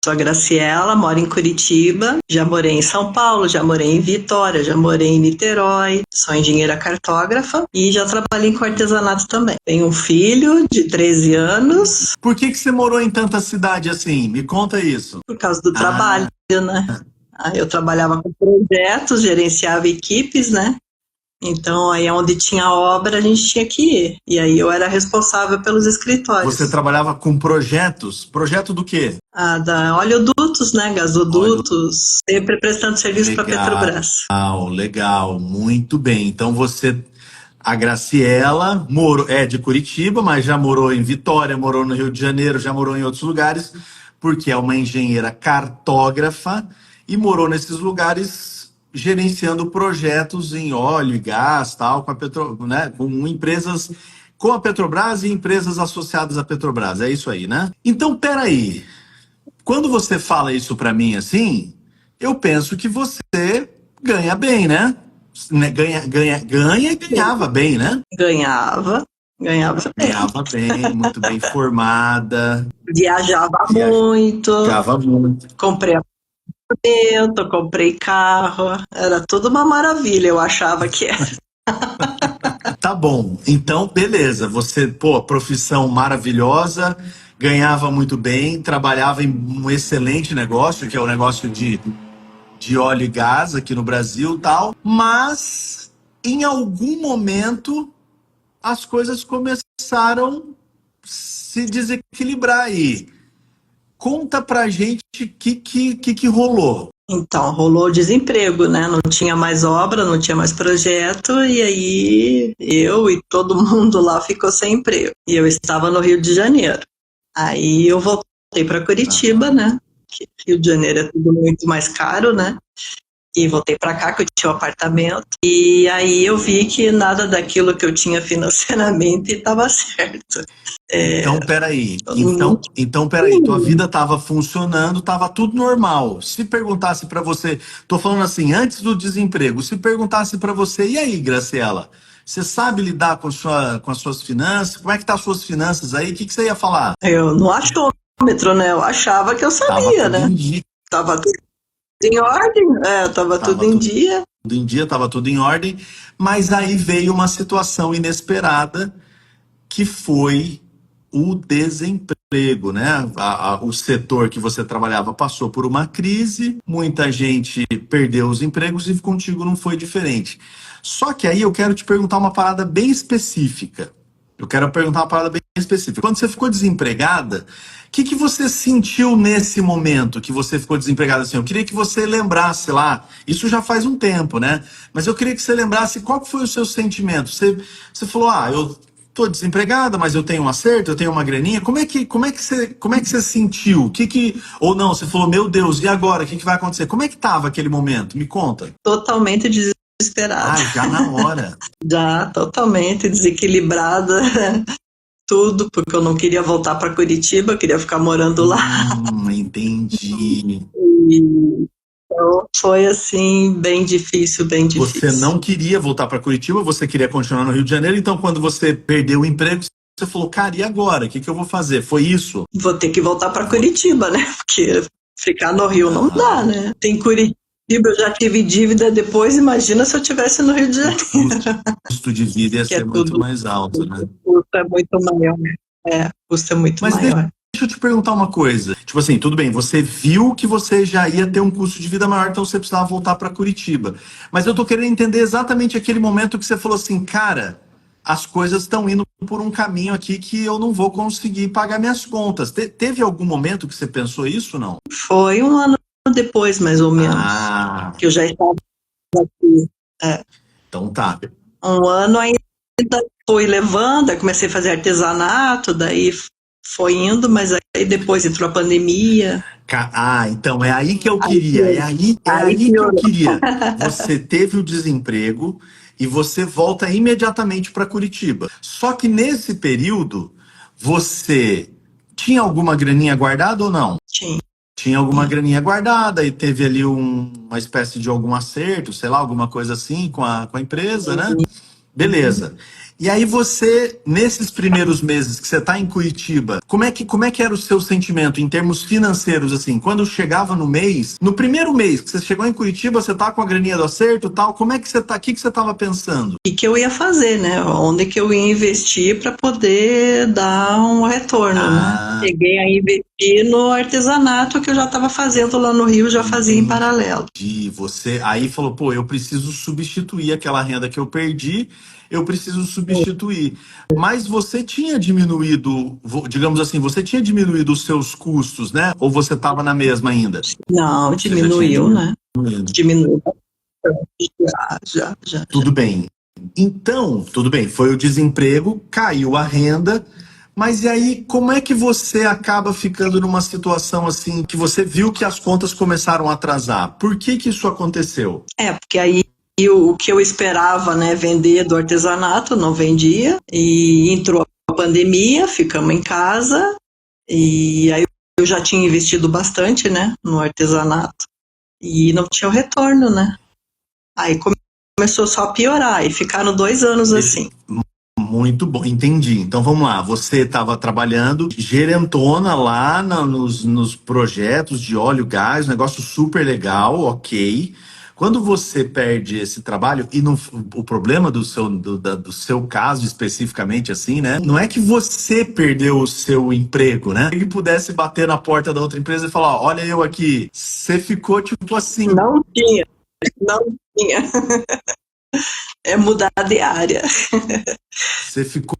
Sou a Graciela, moro em Curitiba, já morei em São Paulo, já morei em Vitória, já morei em Niterói, sou engenheira cartógrafa e já trabalhei com artesanato também. Tenho um filho de 13 anos. Por que você morou em tanta cidade assim? Me conta isso. Por causa do Ah, trabalho, né? Eu trabalhava com projetos, gerenciava equipes, né? Então, aí onde tinha obra, a gente tinha que ir. E aí eu era responsável pelos você escritórios. trabalhava com projetos? Projeto do quê? Da oleodutos, né? Olha, Gasodutos, sempre prestando serviço para a Petrobras. legal, legal, muito bem. Então a Graciela, é de Curitiba, mas já morou em Vitória, morou no Rio de Janeiro, já morou em outros lugares, porque é uma engenheira cartógrafa e morou nesses lugares gerenciando projetos em óleo e gás, tal, né, com empresas, com a Petrobras e empresas associadas à Petrobras. É isso aí, né? Então, peraí. Quando você fala isso para mim assim, eu penso que você ganha bem, né? Ganha e ganhava bem, né? Ganhava, ganhava bem. Ganhava bem, muito bem formada, Viajava muito, viajava muito. comprei apartamento, comprei carro, era tudo uma maravilha, eu achava que era. Tá bom, então beleza. Você, pô, profissão maravilhosa, ganhava muito bem, trabalhava em um excelente negócio, que é o negócio de óleo e gás aqui no Brasil e tal, mas em algum momento as coisas começaram a se desequilibrar aí. Conta pra gente o que rolou. Então, rolou desemprego, né? Não tinha mais obra, não tinha mais projeto, e aí eu e todo mundo lá ficou sem emprego. E eu estava no Rio de Janeiro. Aí eu voltei para Curitiba, Aham. né? Que Rio de Janeiro é tudo muito mais caro, né? E voltei para cá, que eu tinha um apartamento. E aí eu vi que nada daquilo que eu tinha financeiramente estava certo. Então, peraí. Eu não Então, peraí. Tua vida estava funcionando, estava tudo normal. Se perguntasse para você, tô falando assim, antes do desemprego, se perguntasse para você, e aí, Graciela, você sabe lidar com as suas finanças? Como é que tá as suas finanças aí? O que você ia falar? eu não achômetro, né? Eu achava que eu Tava sabia, tudo né? em dia, Tava tudo em ordem, tava tudo tava em tudo dia. em dia, tava tudo em ordem, mas aí veio uma situação inesperada que foi o desemprego, né? O setor que você trabalhava passou por uma crise, muita gente perdeu os empregos e contigo não foi diferente. Só que aí eu quero te perguntar uma parada bem específica. Eu quero perguntar uma parada bem específica. Quando você ficou desempregada, o que você sentiu nesse momento que você ficou desempregada assim? Eu queria que você lembrasse lá, isso já faz um tempo, né? Mas eu queria que você lembrasse qual que foi o seu sentimento. Você falou, eu tô desempregada, mas eu tenho um acerto, eu tenho uma graninha. Como é que você sentiu? Ou não, você falou, meu Deus, e agora? O que vai acontecer? Como é que tava aquele momento? Me conta. Totalmente desesperada. Ah, já na hora. Já totalmente desequilibrada, tudo, porque eu não queria voltar para Curitiba, eu queria ficar morando lá. Entendi. E então foi assim, bem difícil, bem Você difícil. não queria voltar para Curitiba, você queria continuar no Rio de Janeiro, então quando você perdeu o emprego, você falou, cara, e agora? O que eu vou fazer? Foi isso? Vou ter que voltar para Vou- Curitiba, né? Porque ficar no Rio não dá, Aham. né? Tem Curitiba, eu já tive dívida depois, imagina se eu tivesse no Rio de O Janeiro, custo de vida ia que é ser muito tudo, mais alto, né? o custo é muito maior. O custo é muito Mas deixa maior. eu te perguntar uma coisa. Tipo assim, tudo bem, você viu que você já ia ter um custo de vida maior, então você precisava voltar para Curitiba. Mas eu tô querendo entender exatamente aquele momento que você falou assim, cara, as coisas estão indo por um caminho aqui que eu não vou conseguir pagar minhas contas. Teve algum momento que você pensou isso, não? Foi um ano depois, mais ou menos, Ah, que eu já estava aqui. É, então tá. um ano ainda fui levando, aí comecei a fazer artesanato, daí foi indo, mas aí depois entrou a pandemia, Então é aí que eu aí queria. É piorou. aí, é Aí aí que eu piorou. queria. Você teve o desemprego e você volta imediatamente para Curitiba. Só que nesse período, você tinha alguma graninha guardada ou não? Tinha. Tinha alguma graninha guardada e teve ali uma espécie de algum acerto, sei lá, alguma coisa assim com a empresa, né? Beleza. E aí você, nesses primeiros meses que você está em Curitiba, como é que era o seu sentimento em termos financeiros, assim? Quando chegava no mês, no primeiro mês que você chegou em Curitiba, você tá com a graninha do acerto e tal, como é que você tá, o que que você estava pensando? E que eu ia fazer, né? Onde que eu ia investir para poder dar um retorno, né? Ah, Cheguei a investir no artesanato que eu já estava fazendo lá no Rio, já fazia em entendi. paralelo. Você aí falou, pô, eu preciso substituir aquela renda que eu perdi, eu preciso substituir. Mas você tinha diminuído, digamos assim, você tinha diminuído os seus custos, né? Ou você estava na mesma ainda? Não, Você já tinha diminuiu, né? diminuído. Diminuiu bastante. Já. Tudo bem. Então, tudo bem, foi o desemprego, caiu a renda, mas e aí, como é que você acaba ficando numa situação assim que você viu que as contas começaram a atrasar? Por que que isso aconteceu? Porque aí o que eu esperava, né, vender do artesanato, não vendia, e entrou a pandemia, ficamos em casa, e aí eu já tinha investido bastante, né, no artesanato, e não tinha o retorno, né? Aí começou só a piorar, e ficaram 2 anos Bele- assim. Muito bom, entendi. Então vamos lá, você estava trabalhando gerentona lá nos projetos de óleo e gás, um negócio super legal, ok. Quando você perde esse trabalho, e o problema do seu caso especificamente assim, né? Não é que você perdeu o seu emprego, né? Que pudesse bater na porta da outra empresa e falar, ó, olha eu aqui. Você ficou tipo assim, Não tinha, não tinha. É mudar de área. você ficou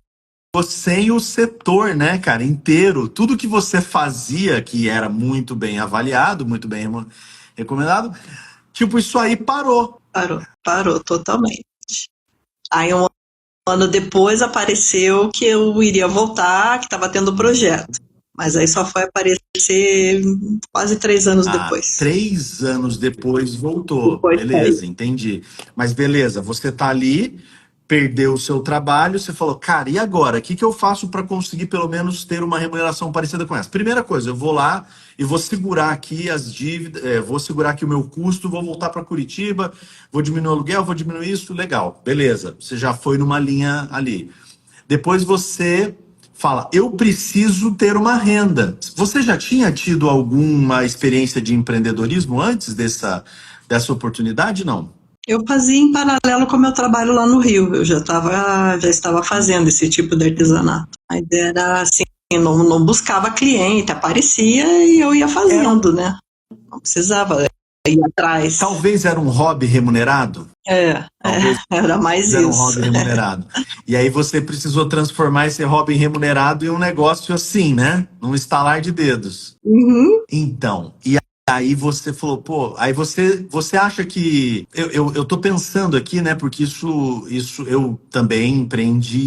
sem o setor, né, cara, inteiro. Tudo que você fazia, que era muito bem avaliado, muito bem recomendado, tipo, isso aí parou. Parou totalmente. Aí um ano depois apareceu que eu iria voltar, que estava tendo projeto. Mas aí só foi aparecer quase 3 anos Ah, depois. 3 anos depois voltou. Depois saiu. Beleza, entendi. Mas beleza, você tá ali, perdeu o seu trabalho, você falou, cara, e agora? O que que eu faço para conseguir pelo menos ter uma remuneração parecida com essa? Primeira coisa, eu vou lá e vou segurar aqui as dívidas, vou segurar aqui o meu custo, vou voltar para Curitiba, vou diminuir o aluguel, vou diminuir isso, legal, beleza. Você já foi numa linha ali. Depois você fala, eu preciso ter uma renda. Você já tinha tido alguma experiência de empreendedorismo antes dessa oportunidade? Não. Eu fazia em paralelo com o meu trabalho lá no Rio. Eu já estava fazendo esse tipo de artesanato. Mas era assim, não buscava cliente, aparecia e eu ia Era um, fazendo, né? Não precisava ir atrás. talvez era um hobby remunerado? É, Talvez era mais era um isso. hobby remunerado. E aí você precisou transformar esse hobby remunerado em um negócio assim, né? Num estalar de dedos. Uhum. Então, e aí você falou, pô, aí você acha que. Eu tô pensando aqui, né? Porque isso eu também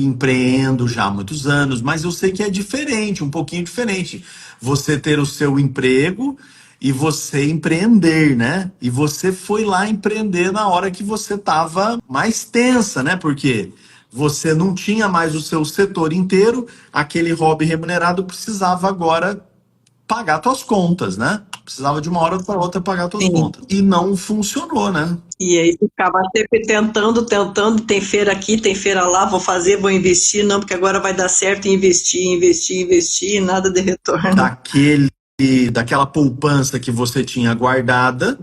empreendo já há muitos anos, mas eu sei que é diferente, um pouquinho diferente. Você ter o seu emprego e você empreender, né? E você foi lá empreender na hora que você tava mais tensa, né? Porque você não tinha mais o seu setor inteiro, aquele hobby remunerado precisava agora pagar tuas contas, né? Precisava de uma hora para outra pagar tuas Sim. contas. E não funcionou, né? E aí ficava sempre tentando, tem feira aqui, tem feira lá, vou fazer, vou investir, não, porque agora vai dar certo, investir, e nada de retorno. Daquele, daquela poupança que você tinha guardada,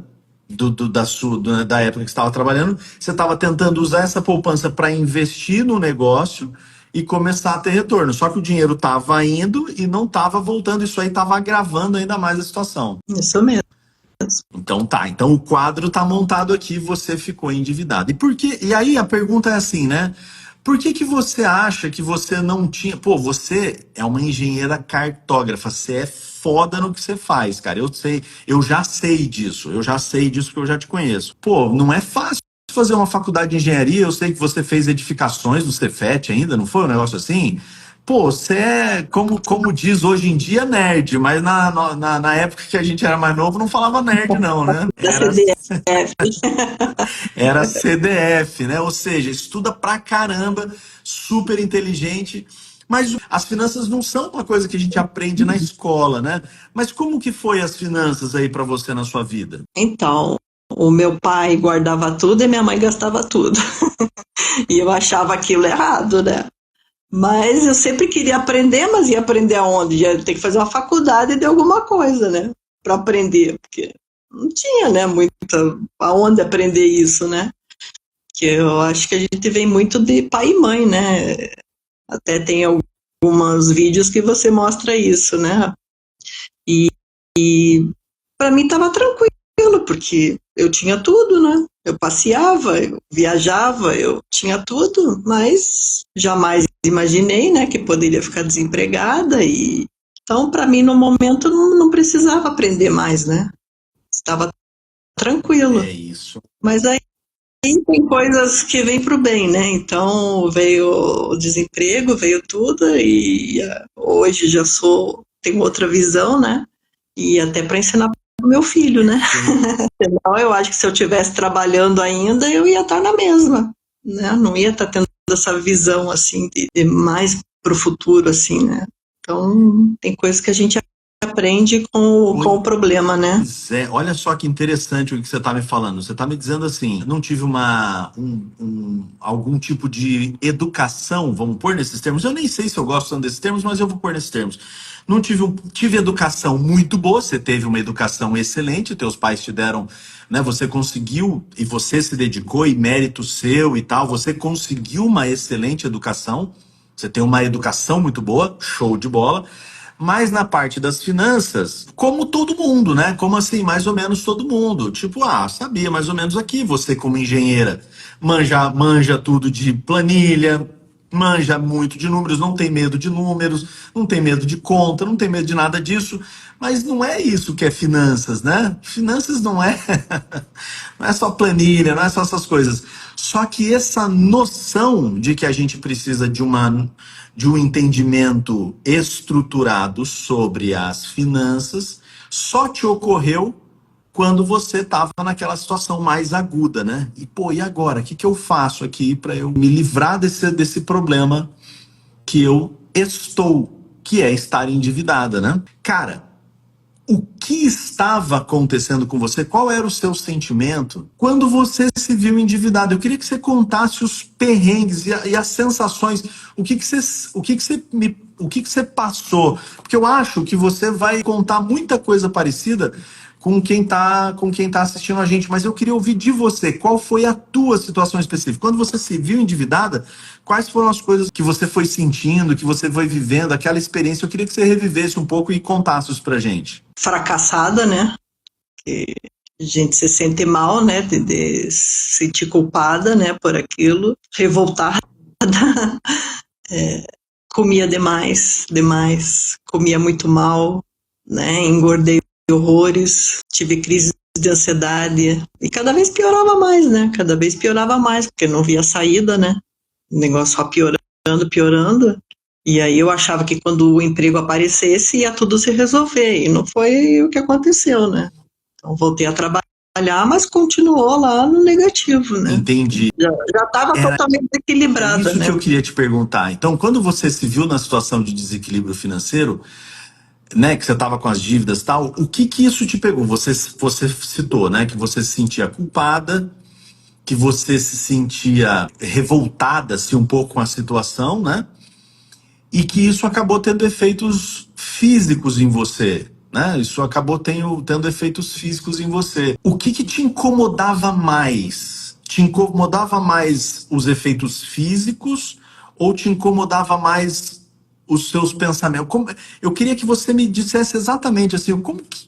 da época que você estava trabalhando, você estava tentando usar essa poupança para investir no negócio e começar a ter retorno. Só que o dinheiro estava indo e não estava voltando. Isso aí estava agravando ainda mais a situação. Isso mesmo. Então tá, então o quadro tá montado aqui, você ficou endividado. E por que? E aí a pergunta é assim, né? Por que que você acha que você não tinha? Pô, você é uma engenheira cartógrafa, você é foda no que você faz, cara. Eu sei, eu já sei disso que eu já te conheço. Pô, não é fácil fazer uma faculdade de engenharia, eu sei que você fez edificações do Cefet ainda, não foi um negócio assim? Pô, você é, como diz hoje em dia, nerd, mas na época que a gente era mais novo não falava nerd, não, né? Da Era, CDF. era CDF, né? Ou seja, estuda pra caramba, super inteligente. Mas as finanças não são uma coisa que a gente aprende na escola, né? Mas como que foi as finanças aí pra você na sua vida? Então, o meu pai guardava tudo e minha mãe gastava tudo. E eu achava aquilo errado, né? Mas eu sempre queria aprender, mas ia aprender aonde? Ia ter que fazer uma faculdade de alguma coisa, né? Para aprender, porque não tinha, né, muita aonde aprender isso, né? Que eu acho que a gente vem muito de pai e mãe, né? Até tem alguns vídeos que você mostra isso, né? E para mim estava tranquilo, porque eu tinha tudo, né? Eu passeava, eu viajava, eu tinha tudo, mas jamais imaginei, né, que poderia ficar desempregada e então para mim no momento não precisava aprender mais, né? Estava tranquilo. É isso. Mas aí tem coisas que vêm para o bem, né? Então veio o desemprego, veio tudo e hoje já tenho outra visão, né? E até para ensinar para o meu filho, né? Senão eu acho que se eu estivesse trabalhando ainda, eu ia estar na mesma, né? Não ia estar tendo essa visão assim de mais para o futuro, assim, né? Então tem coisas que a gente aprende com o problema, né? Pois é, olha só que interessante o que você está me falando. Você está me dizendo assim, não tive algum tipo de educação, vamos pôr nesses termos. Eu nem sei se eu gosto tanto desses termos, mas eu vou pôr nesses termos. Não tive educação muito boa, você teve uma educação excelente, teus pais te deram, né? Você conseguiu e você se dedicou e mérito seu e tal, você conseguiu uma excelente educação. Você tem uma educação muito boa, show de bola. Mas na parte das finanças, como todo mundo, né? Como assim, mais ou menos todo mundo. Tipo, sabia mais ou menos aqui, você como engenheira, manja tudo de planilha, manja muito de números, não tem medo de números, não tem medo de conta, não tem medo de nada disso. Mas não é isso que é finanças, né? Finanças não é, não é só planilha, não é só essas coisas. Só que essa noção de que a gente precisa de um entendimento estruturado sobre as finanças só te ocorreu quando você estava naquela situação mais aguda, né? E pô, e agora? O que eu faço aqui para eu me livrar desse problema que eu estou, que é estar endividada, né? Cara, o que estava acontecendo com você? Qual era o seu sentimento quando você se viu endividado? Eu queria que você contasse os perrengues e as sensações. O que que você passou? Porque eu acho que você vai contar muita coisa parecida com quem tá assistindo a gente, mas eu queria ouvir de você. Qual foi a tua situação específica? Quando você se viu endividada, quais foram as coisas que você foi sentindo, que você foi vivendo, aquela experiência? Eu queria que você revivesse um pouco e contasse isso pra gente. Fracassada, né? Que a gente se sente mal, né? De se sentir culpada, né? Por aquilo, revoltada. Comia demais, comia muito mal, né? Engordei horrores, tive crise de ansiedade e cada vez piorava mais, né? Cada vez piorava mais, porque não via saída, né? O negócio só piorando, piorando. E aí eu achava que quando o emprego aparecesse ia tudo se resolver, e não foi o que aconteceu, né? Então voltei a trabalhar, mas continuou lá no negativo, né? Entendi. Já estava totalmente equilibrada, Isso né? que eu queria te perguntar. Então, quando você se viu na situação de desequilíbrio financeiro, né, que você estava com as dívidas e tal, o que que isso te pegou? Você citou, né, que você se sentia culpada, que você se sentia revoltada, assim, um pouco com a situação, né? E que isso acabou tendo efeitos físicos em você, né? Isso acabou tendo efeitos físicos em você. O que que te incomodava mais? Te incomodava mais os efeitos físicos ou te incomodava mais os seus pensamentos? Eu queria que você me dissesse exatamente assim,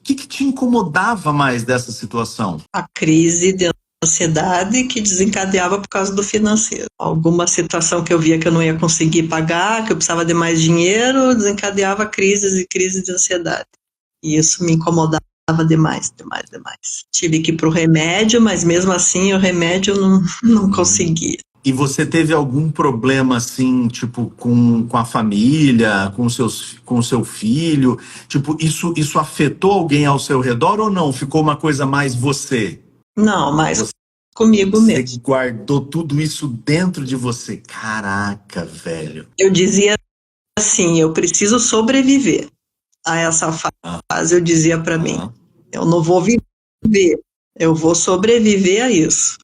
que te incomodava mais dessa situação? A crise de ansiedade que desencadeava por causa do financeiro. Alguma situação que eu via que eu não ia conseguir pagar, que eu precisava de mais dinheiro, desencadeava crises e crises de ansiedade. E isso me incomodava demais. Tive que ir pro remédio, mas mesmo assim o remédio não conseguia. E você teve algum problema, assim, tipo, com a família, com o seu filho? Tipo, isso afetou alguém ao seu redor ou não? Ficou uma coisa mais você? Não, mas comigo Você mesmo. guardou tudo isso dentro de você. Caraca, velho. Eu dizia assim, eu preciso sobreviver a essa fase, eu dizia para mim. Aham. Eu não vou viver, Eu vou sobreviver a isso.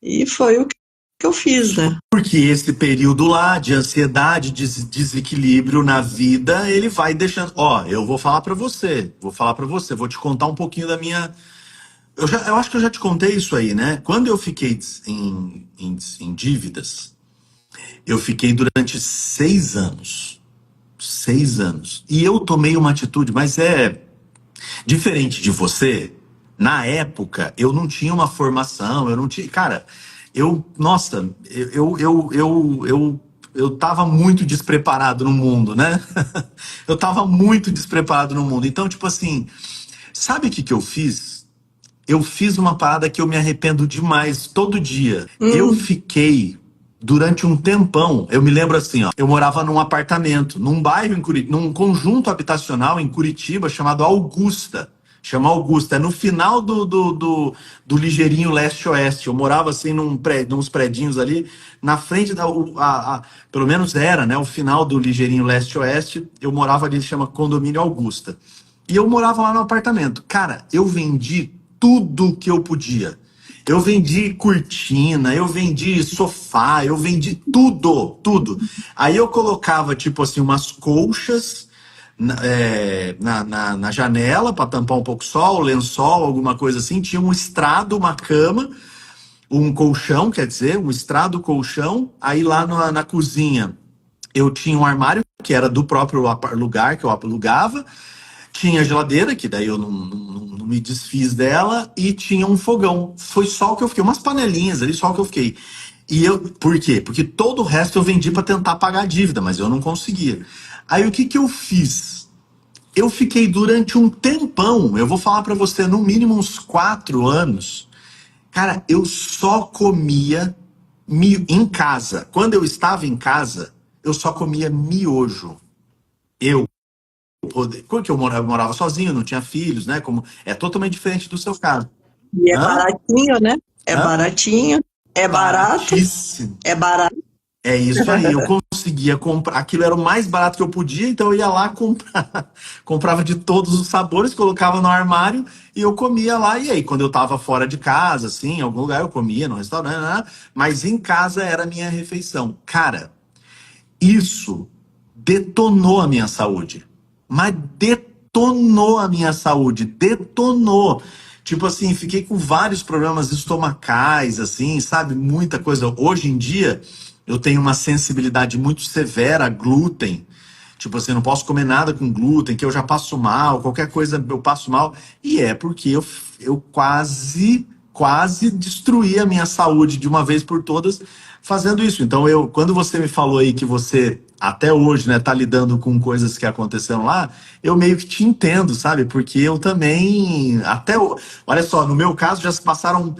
E foi o que eu fiz, né? Porque esse período lá de ansiedade, desequilíbrio na vida, ele vai deixando. Ó, eu vou falar pra você, vou te contar um pouquinho da minha. Eu acho que eu já te contei isso aí, né? Quando eu fiquei em dívidas, eu fiquei durante 6 anos. 6 anos. E eu tomei uma atitude, mas é diferente de você. Na época, eu não tinha uma formação, eu não tinha. Cara, nossa, eu tava muito despreparado no mundo, né? Eu tava muito despreparado no mundo. Então, tipo assim, sabe o que que eu fiz? Eu fiz uma parada que eu me arrependo demais todo dia. Eu Hum, fiquei durante um tempão, eu me lembro assim, ó, eu morava num apartamento, num bairro em Curitiba, num conjunto habitacional em Curitiba chamado Augusta. Chama Augusta, é no final do ligeirinho leste-oeste. Eu morava assim nos predinhos ali, na frente pelo menos era, né? O final do ligeirinho leste-oeste. Eu morava ali, chama Condomínio Augusta. E eu morava lá no apartamento. Cara, eu vendi tudo que eu podia. Eu vendi cortina, eu vendi sofá, eu vendi tudo, tudo. Aí eu colocava, tipo assim, umas colchas na janela para tampar um pouco o sol, lençol, alguma coisa assim. Tinha um estrado, uma cama, um colchão, quer dizer, um estrado, colchão. Aí lá na cozinha eu tinha um armário que era do próprio lugar que eu alugava. Tinha geladeira, que daí eu não me desfiz dela, e tinha um fogão. Foi só o que eu fiquei, umas panelinhas ali, só o que eu fiquei. Por quê? Porque todo o resto eu vendi para tentar pagar a dívida, mas eu não conseguia. Aí o que que eu fiz? Eu fiquei durante um tempão, eu vou falar para você, no mínimo uns 4 anos, cara, eu só comia em casa. Quando eu estava em casa, eu só comia miojo. Eu Porque eu morava sozinho, não tinha filhos, né? Como é totalmente diferente do seu caso. e é Hã? baratinho, né? É Hã? baratinho, é barato, Baratíssimo. é barato. É isso aí. Eu conseguia comprar. Aquilo era o mais barato que eu podia, então eu ia lá comprar. Comprava de todos os sabores, colocava no armário e eu comia lá. E aí, quando eu tava fora de casa, assim, em algum lugar eu comia, no restaurante, né? Mas em casa era a minha refeição. Cara, isso detonou a minha saúde. Mas detonou a minha saúde, detonou. Tipo assim, fiquei com vários problemas estomacais, assim, sabe? Muita coisa. Hoje em dia, eu tenho uma sensibilidade muito severa a glúten. Tipo assim, eu não posso comer nada com glúten, que eu já passo mal, qualquer coisa eu passo mal. E é porque eu quase destruí a minha saúde de uma vez por todas fazendo isso. Então, quando você me falou aí que você até hoje, né, tá lidando com coisas que aconteceram lá, eu meio que te entendo, sabe? Porque eu também, olha só, no meu caso já se passaram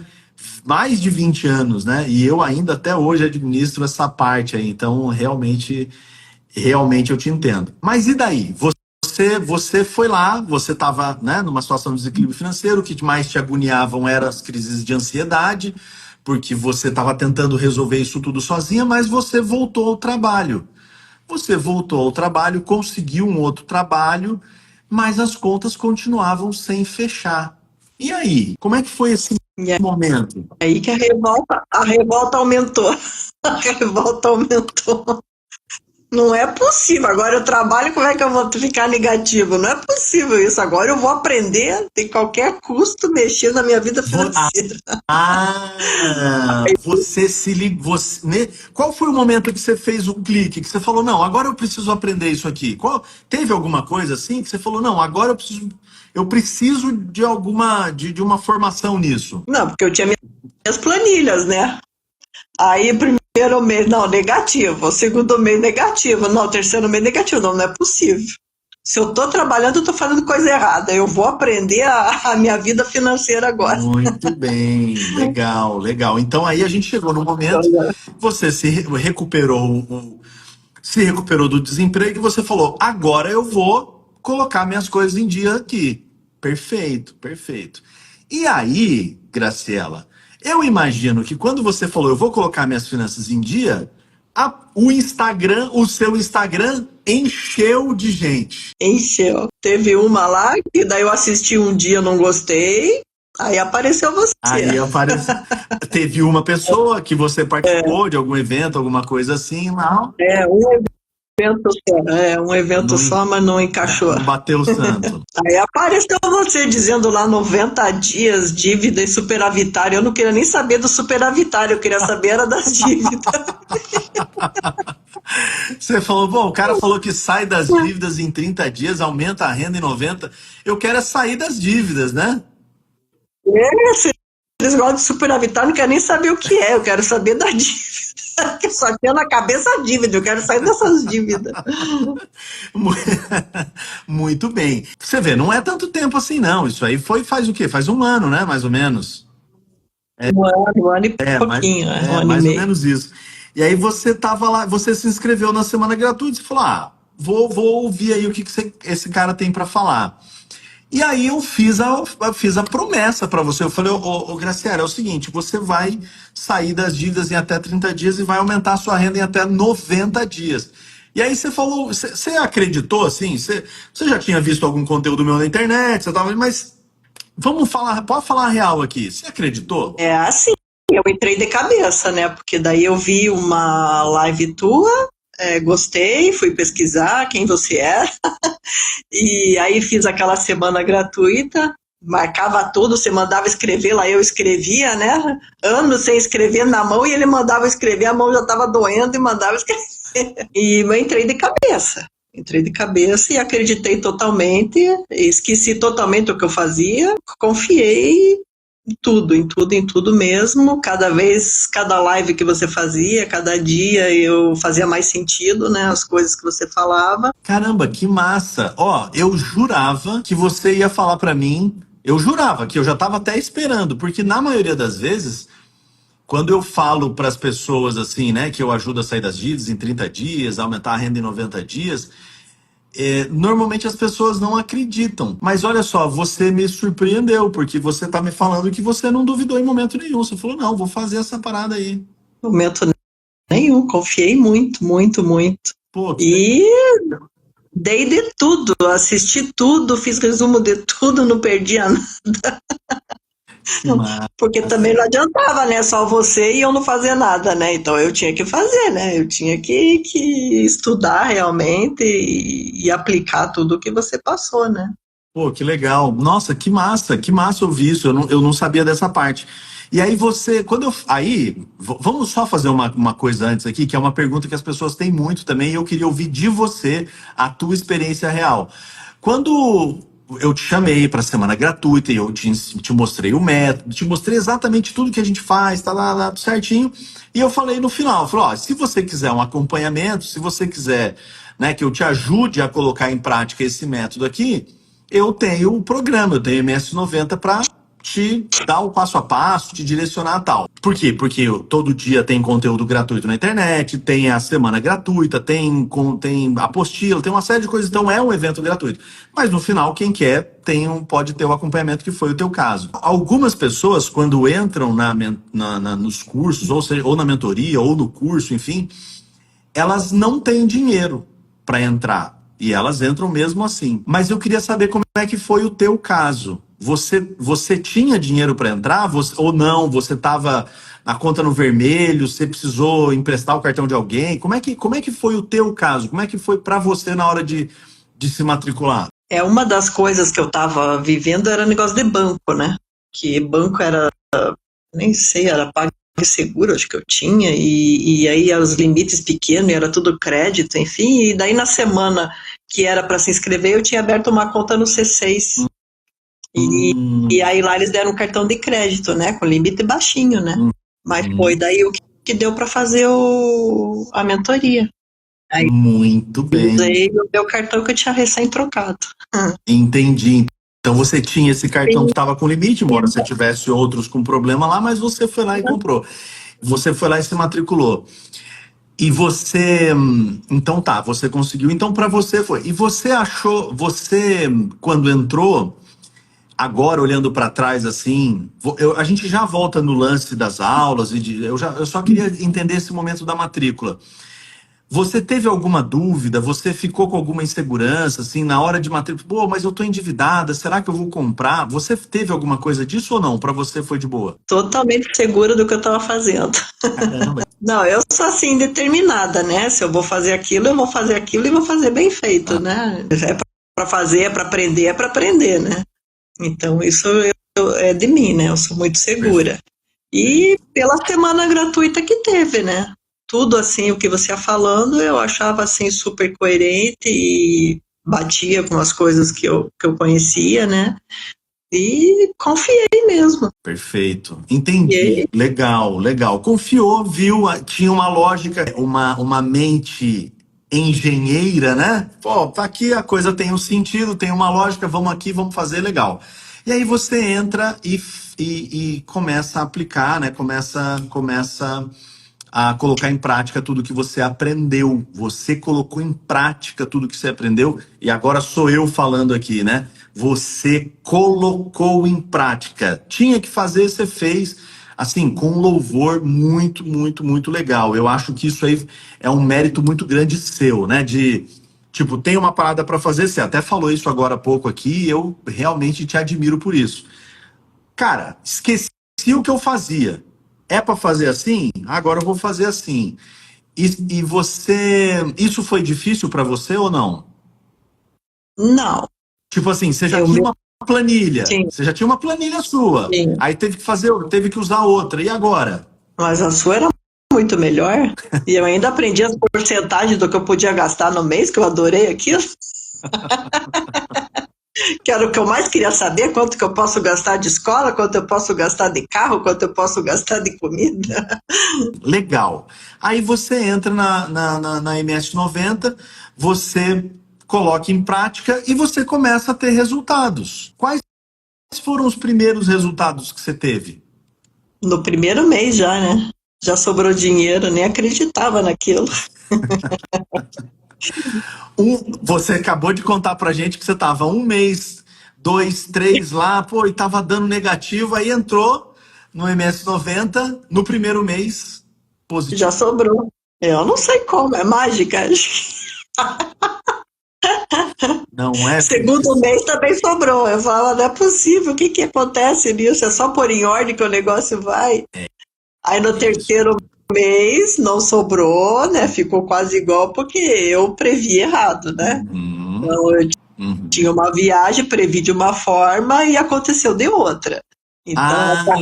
mais de 20 anos, né? E eu ainda até hoje administro essa parte aí. Então, realmente eu te entendo. Mas e daí? Você foi lá, você estava, né, numa situação de desequilíbrio financeiro, o que mais te agoniavam eram as crises de ansiedade, porque você estava tentando resolver isso tudo sozinha, mas você voltou ao trabalho. Você voltou ao trabalho, conseguiu um outro trabalho, mas as contas continuavam sem fechar. E aí, como é que foi esse E é momento? aí que a revolta aumentou. A revolta aumentou. Não é possível. Agora eu trabalho, como é que eu vou ficar negativo? Não é possível isso. Agora eu vou aprender, de qualquer custo, mexer na minha vida Vo- financeira. você se ligou. Qual foi o momento que você fez o clique? Que você falou, não, agora eu preciso aprender isso aqui. Teve alguma coisa assim que você falou, não, agora eu preciso de uma formação nisso. Não, porque eu tinha minhas planilhas, né? Aí, primeiro mês, não, negativo. Segundo mês, negativo. Não, terceiro mês, negativo. Não, não é possível. Se eu estou trabalhando, eu estou fazendo coisa errada. Eu vou aprender a minha vida financeira agora. Muito bem, legal, legal. Então aí a gente chegou no momento, você se recuperou do desemprego e você falou: agora eu vou colocar minhas coisas em dia aqui. Perfeito, perfeito. E aí, Graciela, eu imagino que quando você falou: eu vou colocar minhas finanças em dia, o seu Instagram encheu de gente. Encheu. Teve uma lá, que daí eu assisti um dia, não gostei. Aí apareceu você. Aí apareceu. Teve uma pessoa que você participou de algum evento, alguma coisa assim, não? Um evento só, um evento Não, só, mas não encaixou. não bateu o santo. Aí apareceu você dizendo lá 90 dias, dívida e superavitário. Eu não queria nem saber do superavitário, eu queria saber era das dívidas. Você falou, bom, o cara falou que sai das dívidas em 30 dias, aumenta a renda em 90. Eu quero é sair das dívidas, né? Se eles gostam de superavitário, não quero nem saber o que é, eu quero saber da dívida. Que só tinha na cabeça a dívida, eu quero sair dessas dívidas. Muito bem. Você vê, não é tanto tempo assim, não. Isso aí faz o quê? Faz um ano, né? Mais ou menos. Um ano e pouquinho, um ano e Mais ou meio. menos isso. E aí você tava lá, você se inscreveu na semana gratuita e falou: ah, vou ouvir aí o que esse cara tem para falar. E aí eu fiz a promessa para você. Eu falei, ô Graciela, é o seguinte, você vai sair das dívidas em até 30 dias e vai aumentar a sua renda em até 90 dias. E aí você falou, você acreditou assim? Você já tinha visto algum conteúdo meu na internet, você tava, mas vamos falar, pode falar a real aqui. Você acreditou? É assim, eu entrei de cabeça, né? Porque daí eu vi uma live tua, gostei, fui pesquisar quem você é, e aí fiz aquela semana gratuita, marcava tudo, você mandava escrever, lá eu escrevia, né? Anos sem escrever na mão, e ele mandava escrever, a mão já estava doendo e mandava escrever. E eu entrei de cabeça. Entrei de cabeça e acreditei totalmente, esqueci totalmente o que eu fazia, confiei em tudo mesmo. Cada vez, cada live que você fazia, cada dia eu fazia mais sentido, né? As coisas que você falava. Caramba, que massa! Ó, eu jurava que você ia falar pra mim. Eu jurava que eu já tava até esperando, porque na maioria das vezes, quando eu falo para as pessoas assim, né, que eu ajudo a sair das dívidas em 30 dias, a aumentar a renda em 90 dias, normalmente as pessoas não acreditam. Mas olha só, você me surpreendeu, porque você tá me falando que você não duvidou em momento nenhum. Você falou, não, vou fazer essa parada aí. Momento nenhum, confiei muito, muito, muito. Pô, E dei de tudo, assisti tudo, fiz resumo de tudo, não perdia nada. que massa. Porque também não adiantava, né? Só você e eu não fazer nada, né? Então eu tinha que fazer, né? Eu tinha que estudar realmente e aplicar tudo que você passou, né? Pô, que legal. Nossa, que massa ouvir isso. Eu não sabia dessa parte. E aí você, quando eu. Aí, vamos só fazer uma coisa antes aqui, que é uma pergunta que as pessoas têm muito também, e eu queria ouvir de você a tua experiência real. Quando eu te chamei para a semana gratuita e eu te mostrei o método, te mostrei exatamente tudo que a gente faz, tá lá tudo certinho. E eu falei no final, eu falei, ó, se você quiser um acompanhamento, se você quiser, né, que eu te ajude a colocar em prática esse método aqui, eu tenho o programa, eu tenho MS90 para te dar o passo a passo, te direcionar a tal. Por quê? Porque todo dia tem conteúdo gratuito na internet, tem a semana gratuita, tem apostila, tem uma série de coisas, então é um evento gratuito. Mas no final, quem quer pode ter o acompanhamento, que foi o teu caso. Algumas pessoas, quando entram nos cursos, ou na mentoria, ou no curso, enfim, elas não têm dinheiro para entrar. E elas entram mesmo assim. Mas eu queria saber como é que foi o teu caso. Você tinha dinheiro para entrar ou não? Você estava na conta no vermelho? Você precisou emprestar o cartão de alguém? Como é que foi o teu caso? Como é que foi para você na hora de se matricular? Uma das coisas que eu estava vivendo era negócio de banco, né? Que banco era, nem sei, era PagSeguro, acho que eu tinha, e aí os limites pequenos, era tudo crédito, enfim, e daí na semana que era para se inscrever, eu tinha aberto uma conta no C6. E aí lá eles deram um cartão de crédito, né? Com limite baixinho, né? Mas foi daí o que deu para fazer a mentoria. Aí Muito bem. usei o meu cartão que eu tinha recém-trocado. Entendi. Então você tinha esse cartão que estava com limite, embora você tivesse outros com problema lá, mas você foi lá e comprou. Você foi lá e se matriculou. E você, então tá, você conseguiu. Então para você foi. E você achou, quando entrou, agora olhando para trás assim, a gente já volta no lance das aulas eu só queria entender esse momento da matrícula. Você teve alguma dúvida? Você ficou com alguma insegurança, assim, na hora de matrícula? Pô, mas eu tô endividada, será que eu vou comprar? Você teve alguma coisa disso ou não? Para você foi de boa? Totalmente segura do que eu estava fazendo. Caramba. Não, eu sou assim determinada, né? Se eu vou fazer aquilo, eu vou fazer aquilo e vou fazer bem feito, Ah, né? É para fazer, é para aprender, né? Então isso é de mim, né? Eu sou muito segura. E perfeito. pela semana gratuita que teve, né? Tudo assim, o que você ia falando, eu achava assim super coerente e batia com as coisas que eu conhecia, né? E confiei mesmo. Perfeito. E Entendi. aí, Legal, legal. Confiou, viu? Tinha uma lógica, uma mente engenheira, né? Pô, tá aqui, a coisa tem um sentido, tem uma lógica, vamos aqui, vamos fazer legal. E aí você entra e começa a aplicar, né? Começa a colocar em prática tudo que você aprendeu. Você colocou em prática tudo que você aprendeu, e agora sou eu falando aqui, né? Você colocou em prática. Tinha que fazer, você fez, assim, com um louvor muito, muito, muito legal. Eu acho que isso aí é um mérito muito grande seu, né? De, tipo, tem uma parada para fazer, você até falou isso agora há pouco aqui, e eu realmente te admiro por isso. Cara, esqueci o que eu fazia. É para fazer assim? Agora eu vou fazer assim. E você, isso foi difícil para você ou não? não, Tipo assim, você já eu tinha me uma planilha, sim, você já tinha uma planilha sua. sim. Aí teve que fazer, teve que usar outra. E agora? Mas a sua era muito melhor. E eu ainda aprendi as porcentagens do que eu podia gastar no mês, que eu adorei aquilo. Que era o que eu mais queria saber, quanto que eu posso gastar de escola, quanto eu posso gastar de carro, quanto eu posso gastar de comida. Legal. Aí você entra na MS-90, você coloca em prática e você começa a ter resultados. Quais foram os primeiros resultados que você teve? No primeiro mês já, né? Já sobrou dinheiro, nem acreditava naquilo. Você acabou de contar pra gente que você tava um mês, dois, três lá, pô, e tava dando negativo, aí entrou no MS-90 no primeiro mês Já positivo. sobrou. Eu não sei como, é mágica. Não é Segundo feitiço. mês também sobrou. Eu falava, não é possível, o que que acontece nisso? É só pôr em ordem que o negócio vai. Aí no É isso. terceiro mês não sobrou, né? Ficou quase igual porque eu previ errado, né? Uhum, Então eu uhum. tinha uma viagem, previ de uma forma e aconteceu de outra. Então, Ah,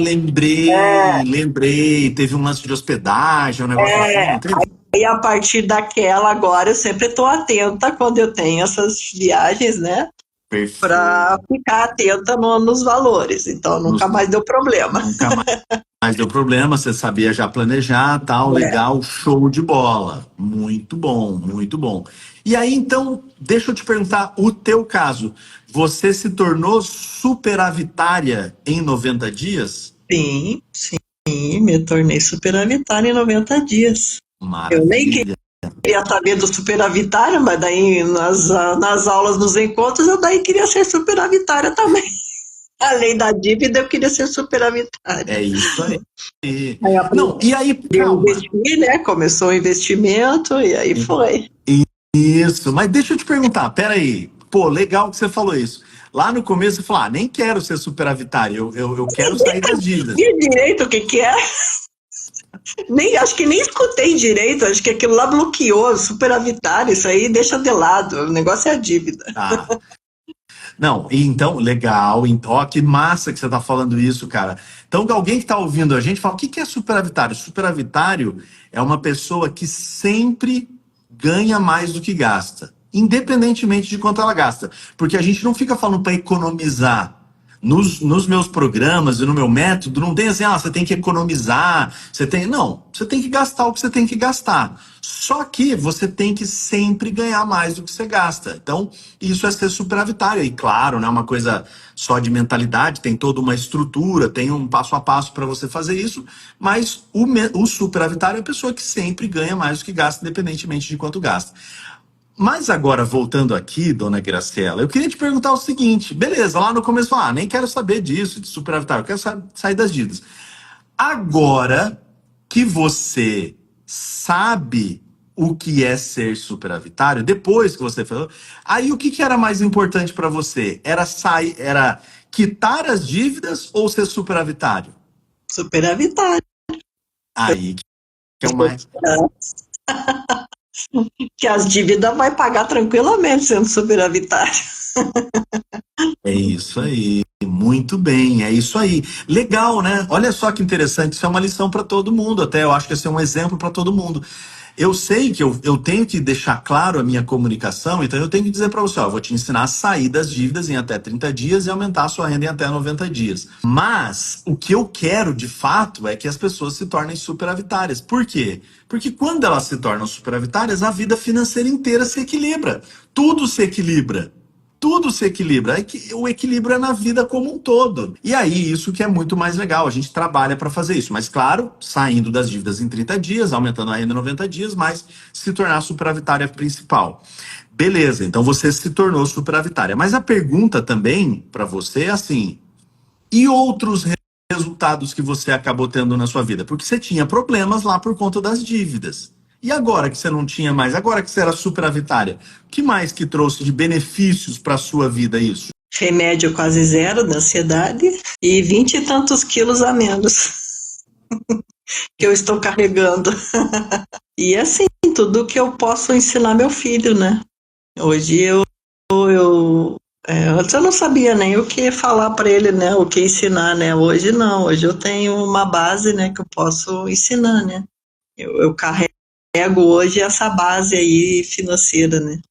lembrei. Teve um lance de hospedagem, um negócio assim, não teve? aí a partir daquela agora eu sempre estou atenta quando eu tenho essas viagens, né? Para Perfeito. ficar atenta nos valores. Então nunca Nos- mais deu problema. Nunca mais deu problema, você sabia já planejar, tal, legal, show de bola. Muito bom, muito bom. E aí, então, deixa eu te perguntar, o teu caso, você se tornou superavitária em 90 dias? Sim, sim, me tornei superavitária em 90 dias. Eu nem Maravilha. queria saber do superavitário, mas daí nas aulas, nos encontros, eu daí queria ser superavitária também. Além da dívida, eu queria ser superavitária. É isso aí. Aí Não, aprendi e aí, a calma. investir, né? Começou o investimento e aí foi. Isso, mas deixa eu te perguntar, peraí. Pô, legal que você falou isso. Lá no começo você falou, ah, nem quero ser superavitário, eu quero sair das dívidas. E direito o que que é? Nem, acho que nem escutei direito, acho que aquilo lá bloqueou, superavitário, isso aí deixa de lado, o negócio é a dívida. Tá. Não, e então, legal, ó, que massa que você tá falando isso, cara. Então, alguém que tá ouvindo a gente fala, o que que é superavitário? Superavitário é uma pessoa que sempre ganha mais do que gasta, independentemente de quanto ela gasta. Porque a gente não fica falando para economizar. Nos meus programas e no meu método, não tem assim, ah, você tem que economizar, você tem. Não, você tem que gastar o que você tem que gastar. Só que você tem que sempre ganhar mais do que você gasta. Então, isso é ser superavitário. E claro, não é uma coisa só de mentalidade, tem toda uma estrutura, tem um passo a passo para você fazer isso, mas o superavitário é a pessoa que sempre ganha mais do que gasta, independentemente de quanto gasta. Mas agora, voltando aqui, dona Graciela, eu queria te perguntar o seguinte: beleza, lá no começo, falar, ah, nem quero saber disso, de superavitário, eu quero sair das dívidas. Agora que você sabe o que é ser superavitário, depois que você falou, aí o que que era mais importante para você? Era sair, era quitar as dívidas ou ser superavitário? Superavitário. Aí que é o mais. Que as dívidas vai pagar tranquilamente sendo superavitário. É isso aí, muito bem, é isso aí. Legal, né? Olha só que interessante, isso é uma lição para todo mundo, até eu acho que esse é um exemplo para todo mundo. Eu sei que eu tenho que deixar claro a minha comunicação, então eu tenho que dizer para você, ó, eu vou te ensinar a sair das dívidas em até 30 dias e aumentar a sua renda em até 90 dias. Mas o que eu quero de fato é que as pessoas se tornem superavitárias. Por quê? Porque quando elas se tornam superavitárias, a vida financeira inteira se equilibra. Tudo se equilibra. Tudo se equilibra. O equilíbrio é na vida como um todo. E aí, isso que é muito mais legal. A gente trabalha para fazer isso. Mas, claro, saindo das dívidas em 30 dias, aumentando a renda em 90 dias, mas se tornar superavitária principal. Beleza, então você se tornou superavitária. Mas a pergunta também para você é assim: e outros resultados que você acabou tendo na sua vida? Porque você tinha problemas lá por conta das dívidas. E agora que você não tinha mais, agora que você era superavitária, o que mais que trouxe de benefícios para a sua vida isso? Remédio quase zero da ansiedade e 20 e tantos quilos a menos que eu estou carregando. E assim, tudo que eu posso ensinar meu filho, né? Hoje antes eu não sabia nem o que falar para ele, né? O que ensinar, né? Hoje não, hoje eu tenho uma base, né? Que eu posso ensinar, né? Eu carrego hoje essa base aí financeira, né?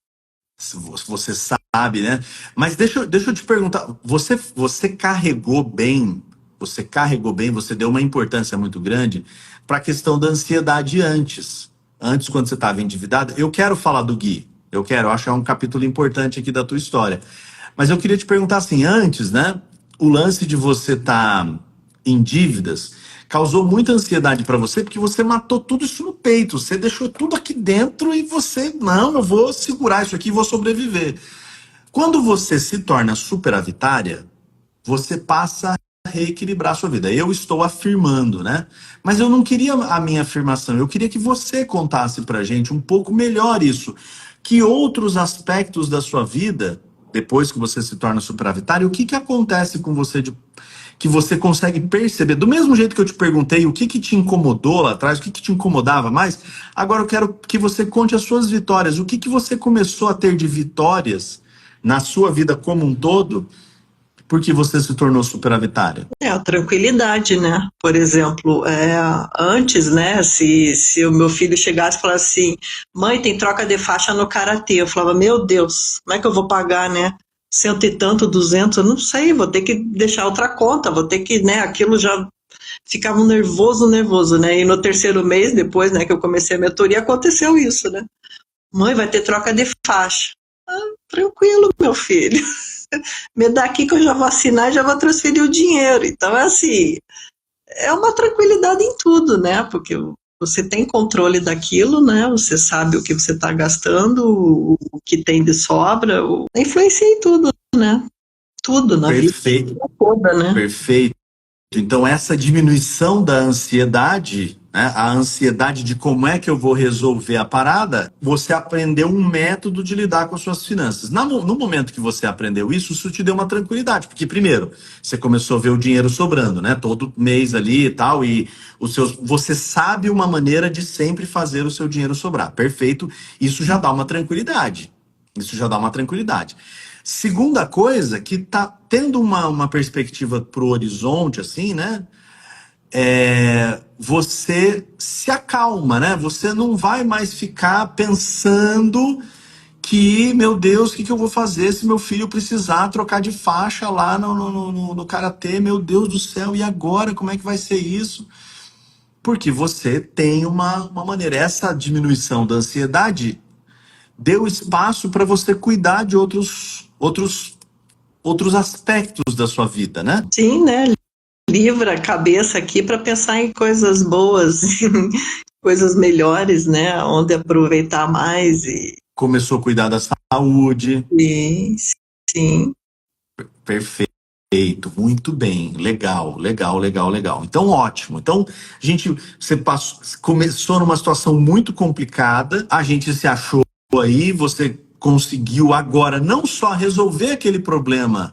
Você sabe, né? Mas deixa eu te perguntar, você carregou bem, você deu uma importância muito grande para a questão da ansiedade antes quando você estava endividado. Eu quero falar do Gui, eu acho que é um capítulo importante aqui da tua história. Mas eu queria te perguntar assim, antes, né? O lance de você estar em dívidas causou muita ansiedade para você porque você matou tudo isso no peito, você deixou tudo aqui dentro e você, não, eu vou segurar isso aqui e vou sobreviver. Quando você se torna superavitária, você passa a reequilibrar a sua vida. Eu estou afirmando, né? Mas eu não queria a minha afirmação, eu queria que você contasse pra gente um pouco melhor isso. Que outros aspectos da sua vida, depois que você se torna superavitário, o que que acontece com você que você consegue perceber? Do mesmo jeito que eu te perguntei o que que te incomodou lá atrás, o que que te incomodava mais, agora eu quero que você conte as suas vitórias. O que que você começou a ter de vitórias na sua vida como um todo porque você se tornou superavitária? É a tranquilidade, né? Por exemplo, antes, né? Se o meu filho chegasse e falasse assim, mãe, tem troca de faixa no karatê, eu falava, meu Deus, como é que eu vou pagar, né? Cento e tanto, 200, eu não sei, vou ter que deixar outra conta, vou ter que, né? Aquilo já ficava um nervoso, né? E no terceiro mês, depois, né, que eu comecei a mentoria, aconteceu isso, né? Mãe, vai ter troca de faixa. Tranquilo, meu filho. Me dá aqui que eu já vou assinar e já vou transferir o dinheiro. Então, é assim, é uma tranquilidade em tudo, né? Porque você tem controle daquilo, né? Você sabe o que você está gastando, o que tem de sobra, influencia em tudo, né? Tudo na vida Perfeito, toda, né? perfeito. Então, essa diminuição da ansiedade, né, a ansiedade de como é que eu vou resolver a parada, você aprendeu um método de lidar com as suas finanças. No momento que você aprendeu isso te deu uma tranquilidade, porque primeiro, você começou a ver o dinheiro sobrando, né? Todo mês ali e tal, e você sabe uma maneira de sempre fazer o seu dinheiro sobrar. Perfeito, isso já dá uma tranquilidade. Isso já dá uma tranquilidade. Segunda coisa, que tá tendo uma perspectiva pro horizonte, assim, né? Você se acalma, né? Você não vai mais ficar pensando que, meu Deus, o que eu vou fazer se meu filho precisar trocar de faixa lá no karatê? Meu Deus do céu, e agora? Como é que vai ser isso? Porque você tem uma maneira. Essa diminuição da ansiedade deu espaço para você cuidar de outros aspectos da sua vida, né? Sim, né? Livra a cabeça aqui para pensar em coisas boas, coisas melhores, né? Onde aproveitar mais Começou a cuidar da saúde. e sim. Perfeito. Perfeito, muito bem, legal, legal, legal, legal. Então, ótimo. Então, você começou numa situação muito complicada, a gente se achou aí, você conseguiu agora não só resolver aquele problema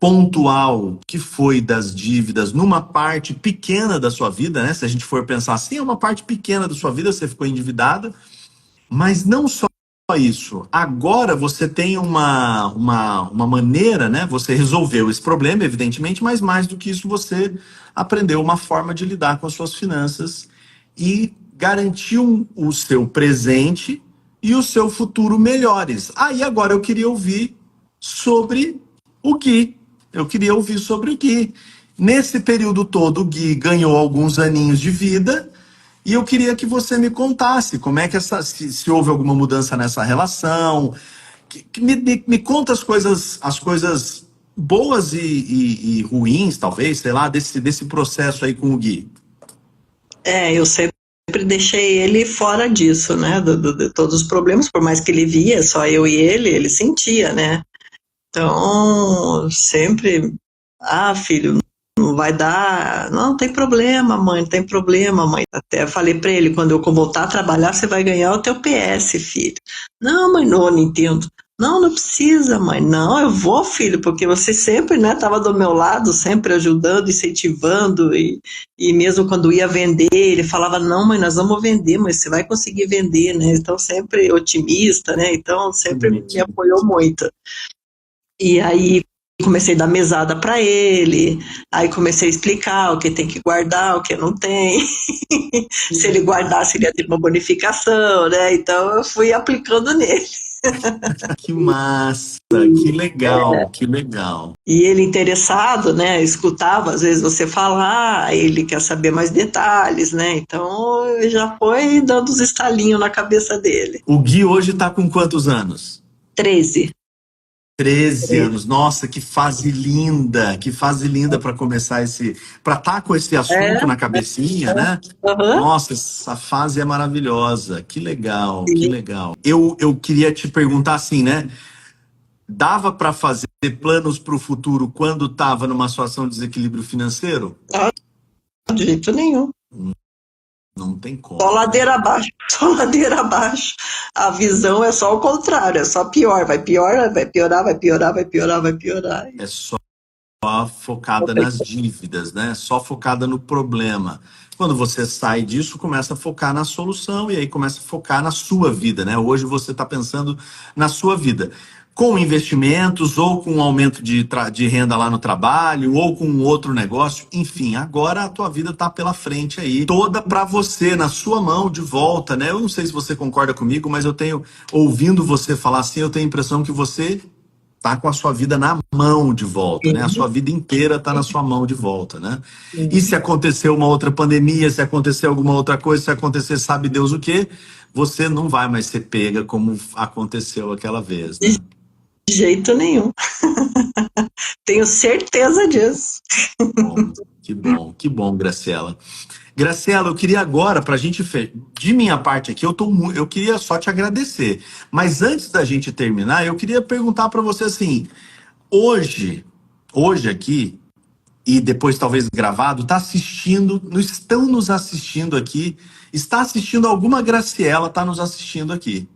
pontual que foi das dívidas numa parte pequena da sua vida, né? Se a gente for pensar assim, é uma parte pequena da sua vida, você ficou endividada, mas não só isso. Agora você tem uma maneira, né? Você resolveu esse problema, evidentemente, mas mais do que isso, você aprendeu uma forma de lidar com as suas finanças e garantiu o seu presente e o seu futuro melhores. Aí agora eu queria ouvir sobre o Gui. Eu queria ouvir sobre o Gui. Nesse período todo, o Gui ganhou alguns aninhos de vida e eu queria que você me contasse como é que se houve alguma mudança nessa relação. Me conta as coisas boas e ruins, talvez, sei lá, desse processo aí com o Gui. Eu sempre deixei ele fora disso, né? De todos os problemas, por mais que ele via, só eu e ele sentia, né? Então, sempre, filho, não vai dar, não tem problema, mãe, não tem problema, mãe. Até falei pra ele, quando eu voltar a trabalhar, você vai ganhar o teu PS, filho. Não, mãe, não entendo. Não, não precisa, mãe. Não, eu vou, filho, porque você sempre, né, estava do meu lado, sempre ajudando, incentivando, e mesmo quando ia vender, ele falava, não, mãe, nós vamos vender, mas você vai conseguir vender, né? Então, sempre otimista, né? Então, sempre me apoiou muito. E aí comecei a dar mesada para ele, aí comecei a explicar o que tem que guardar, o que não tem. Se ele guardasse, ele ia ter uma bonificação, né? Então eu fui aplicando nele. Que massa, que legal, que legal. E ele interessado, né? Escutava, às vezes você falar, ele quer saber mais detalhes, né? Então já foi dando os estalinhos na cabeça dele. O Gui hoje está com quantos anos? 13. 13 anos. Nossa, que fase linda para começar para estar com esse assunto na cabecinha, né? Uhum. Nossa, essa fase é maravilhosa. Que legal, que legal. Eu queria te perguntar assim, né? Dava para fazer planos para o futuro quando estava numa situação de desequilíbrio financeiro? De jeito nenhum. Não tem como. Só ladeira abaixo, só ladeira abaixo. A visão é só o contrário, é só pior, vai piorar, vai piorar, vai piorar, vai piorar, vai piorar. É só focada nas dívidas, né? Só focada no problema. Quando você sai disso, começa a focar na solução e aí começa a focar na sua vida, né? Hoje você está pensando na sua vida. Com investimentos, ou com um aumento de renda lá no trabalho, ou com outro negócio, enfim, agora a tua vida está pela frente aí, toda para você, na sua mão, de volta, né? Eu não sei se você concorda comigo, mas ouvindo você falar assim, eu tenho a impressão que você tá com a sua vida na mão de volta, né? A sua vida inteira tá na sua mão de volta, né? E se acontecer uma outra pandemia, se acontecer alguma outra coisa, se acontecer sabe Deus o quê, você não vai mais ser pega como aconteceu aquela vez, né? De jeito nenhum. Tenho certeza disso. Que bom, Graciela. Graciela, eu queria agora, para a gente, de minha parte aqui, eu queria só te agradecer. Mas antes da gente terminar, eu queria perguntar para você assim, hoje aqui, e depois talvez gravado, estão nos assistindo aqui, está assistindo alguma Graciela, está nos assistindo aqui.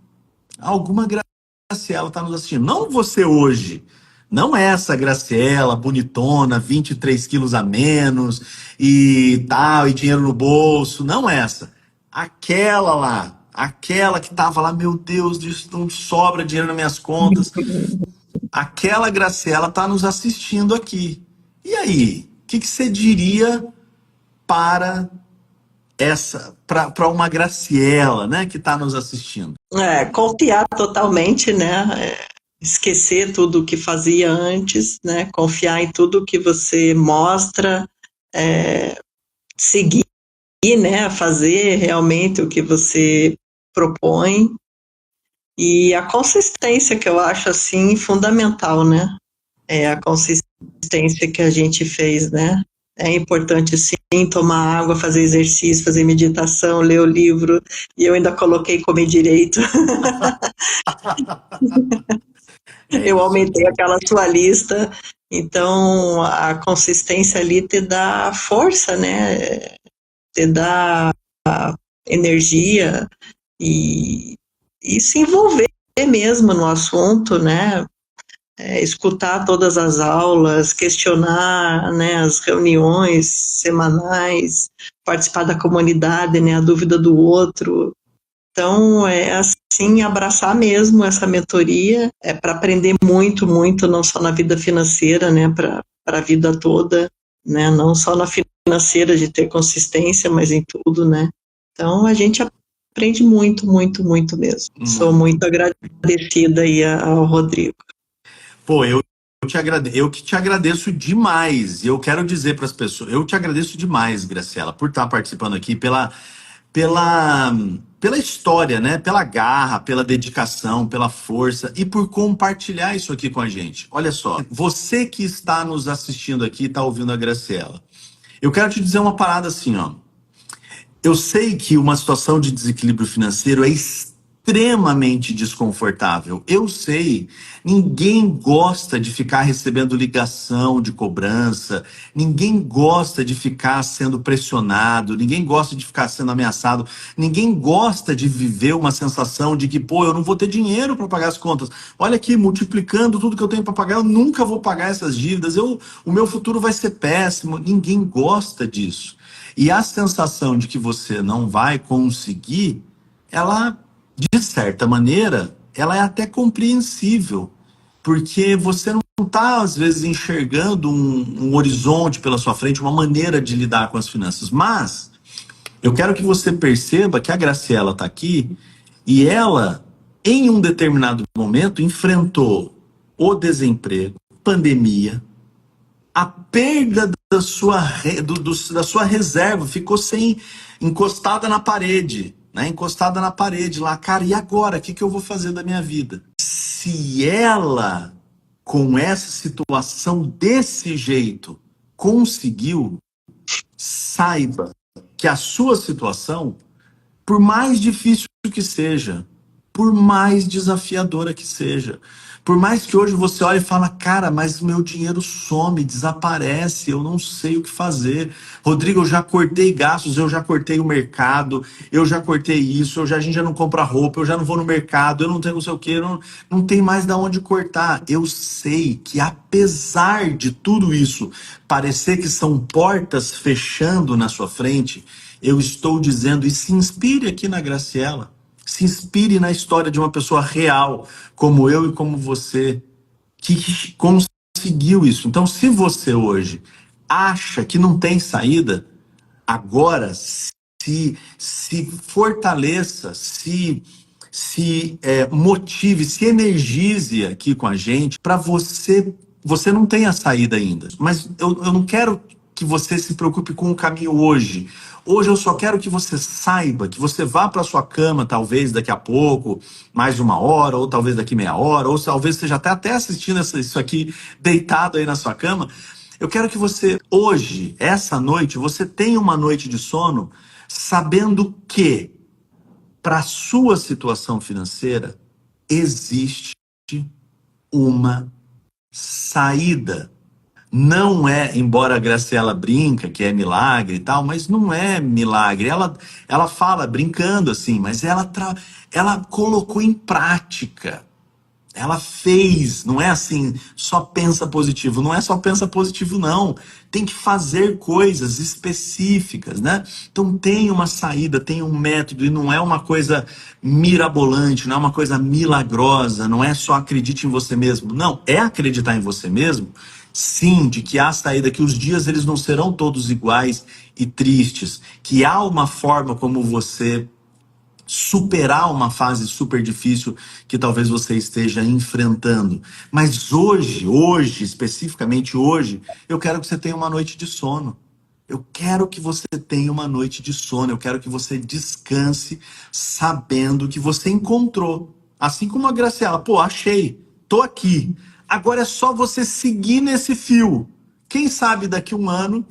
Alguma Graciela está nos assistindo. Não você hoje. Não essa Graciela, bonitona, 23 quilos a menos e tal, e dinheiro no bolso. Não essa. Aquela lá. Aquela que tava lá, meu Deus, não sobra dinheiro nas minhas contas. Aquela Graciela tá nos assistindo aqui. E aí? O que você diria para uma Graciela, né, que está nos assistindo? Confiar totalmente, né? Esquecer tudo o que fazia antes, né? Confiar em tudo que você mostra, seguir, né? Fazer realmente o que você propõe. E a consistência, que eu acho assim fundamental, né? A consistência que a gente fez, né? É importante sim tomar água, fazer exercício, fazer meditação, ler o livro, e eu ainda coloquei comer direito. Eu aumentei aquela sua lista, Então, a consistência ali te dá força, né? Te dá energia e, e se envolver mesmo no assunto, né? Escutar todas as aulas, questionar, né, as reuniões semanais, participar da comunidade, né, a dúvida do outro. Então, é assim, abraçar mesmo essa mentoria, para aprender muito, muito, não só na vida financeira, né, para a vida toda, né, não só na financeira de ter consistência, mas em tudo, né. Então, a gente aprende muito, muito, muito mesmo. Sou Muito. muito agradecida aí ao Rodrigo. Pô, eu que te agradeço demais. E eu quero dizer para as pessoas, eu te agradeço demais, Graciela, por estar participando aqui, pela, pela história, né? Pela garra, pela dedicação, pela força e por compartilhar isso aqui com a gente. Olha só, você que está nos assistindo aqui, está ouvindo a Graciela. Eu quero te dizer uma parada assim, ó. Eu sei que uma situação de desequilíbrio financeiro é extremamente desconfortável. Eu sei, ninguém gosta de ficar recebendo ligação de cobrança, ninguém gosta de ficar sendo pressionado, ninguém gosta de ficar sendo ameaçado, ninguém gosta de viver uma sensação de que, pô, eu não vou ter dinheiro para pagar as contas. Olha aqui, multiplicando tudo que eu tenho para pagar, eu nunca vou pagar essas dívidas, o meu futuro vai ser péssimo. Ninguém gosta disso. E a sensação de que você não vai conseguir, ela, de certa maneira, ela é até compreensível, porque você não está, às vezes, enxergando um horizonte pela sua frente, uma maneira de lidar com as finanças. Mas eu quero que você perceba que a Graciela está aqui e ela, em um determinado momento, enfrentou o desemprego, pandemia, a perda da sua reserva, ficou sem, encostada na parede, né? Encostada na parede lá, cara, e agora? O que eu vou fazer da minha vida? Se ela, com essa situação desse jeito, conseguiu, saiba que a sua situação, por mais difícil que seja, por mais desafiadora que seja, por mais que hoje você olhe e fala, cara, mas meu dinheiro some, desaparece, eu não sei o que fazer. Rodrigo, eu já cortei gastos, eu já cortei o mercado, eu já cortei isso, a gente já não compra roupa, eu já não vou no mercado, eu não tenho não sei o que, não tem mais da onde cortar. Eu sei que apesar de tudo isso parecer que são portas fechando na sua frente, eu estou dizendo, e se inspire aqui na Graciela, se inspire na história de uma pessoa real, como eu e como você, que conseguiu isso. Então, se você hoje acha que não tem saída, agora se fortaleça, motive, se energize aqui com a gente para você. Você não tem a saída ainda, mas eu não quero que você se preocupe com o caminho hoje. Hoje eu só quero que você saiba, que você vá para sua cama, talvez daqui a pouco, mais uma hora, ou talvez daqui meia hora, ou talvez você já está até assistindo isso aqui deitado aí na sua cama. Eu quero que você, hoje, essa noite, você tenha uma noite de sono sabendo que, para a sua situação financeira, existe uma saída. Não é, embora a Graciela brinca que é milagre e tal, mas não é milagre. Ela fala brincando assim, mas ela colocou em prática. Ela fez, não é assim, só pensa positivo. Não é só pensa positivo, não. Tem que fazer coisas específicas, né? Então tem uma saída, tem um método, e não é uma coisa mirabolante, não é uma coisa milagrosa, não é só acredite em você mesmo. Não, é acreditar em você mesmo, sim, de que há saída, que os dias eles não serão todos iguais e tristes, que há uma forma como você superar uma fase super difícil que talvez você esteja enfrentando. Mas hoje, especificamente hoje, eu quero que você tenha uma noite de sono. Eu quero que você tenha uma noite de sono. Eu quero que você descanse sabendo que você encontrou. Assim como a Graciela, pô, achei, tô aqui. Agora é só você seguir nesse fio. Quem sabe daqui um ano,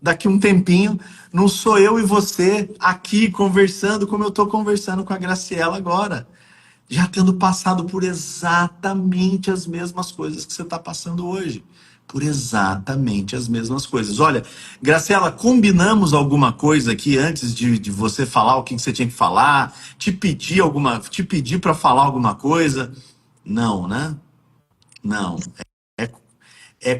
daqui um tempinho, não sou eu e você aqui conversando como eu estou conversando com a Graciela agora, já tendo passado por exatamente as mesmas coisas que você está passando hoje. por exatamente as mesmas coisas. Olha, Graciela, combinamos alguma coisa aqui antes de você falar o que você tinha que falar? Te pedir para falar alguma coisa? Não, né? Não. É,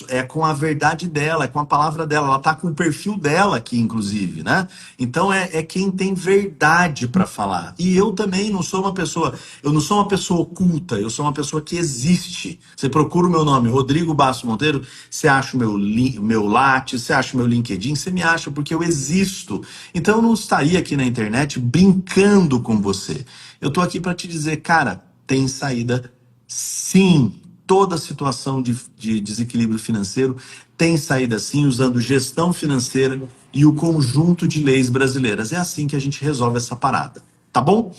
é com a verdade dela, é com a palavra dela. Ela tá com o perfil dela aqui, inclusive, né? Então é quem tem verdade para falar. E eu também não sou uma pessoa, eu não sou uma pessoa oculta, eu sou uma pessoa que existe. Você procura o meu nome, Rodrigo Basso Monteiro, você acha o meu Lattes, você acha o meu LinkedIn, você me acha porque eu existo. Então eu não estaria aqui na internet brincando com você. Eu tô aqui para te dizer, cara, tem saída. Sim, toda situação de desequilíbrio financeiro tem saída sim, usando gestão financeira e o conjunto de leis brasileiras. É assim que a gente resolve essa parada, tá bom?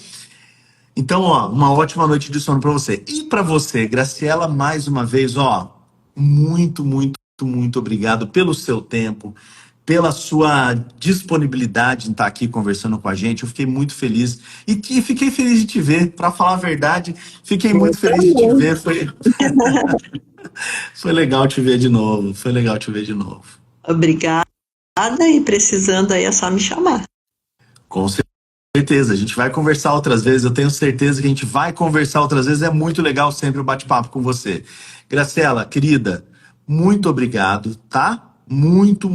Então, ó, uma ótima noite de sono para você. E para você, Graciela, mais uma vez, ó, muito obrigado pelo seu tempo, pela sua disponibilidade em estar aqui conversando com a gente. Eu fiquei muito feliz e fiquei feliz de te ver, para falar a verdade. Fiquei Eu muito feliz de te também. ver. Foi legal te ver de novo. Foi legal te ver de novo. Obrigada, e precisando aí é só me chamar. Com certeza, a gente vai conversar outras vezes. Eu tenho certeza que a gente vai conversar outras vezes. É muito legal sempre o bate-papo com você. Graciela, querida, muito obrigado, tá? Muito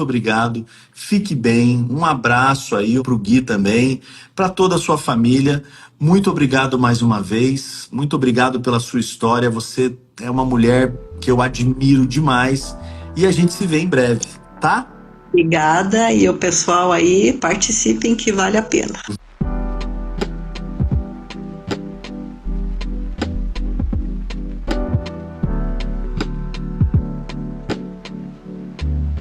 obrigado. Fique bem. Um abraço aí pro Gui também, para toda a sua família. Muito obrigado mais uma vez. Muito obrigado pela sua história. Você é uma mulher que eu admiro demais. E a gente se vê em breve, tá? Obrigada, e o pessoal aí participem que vale a pena.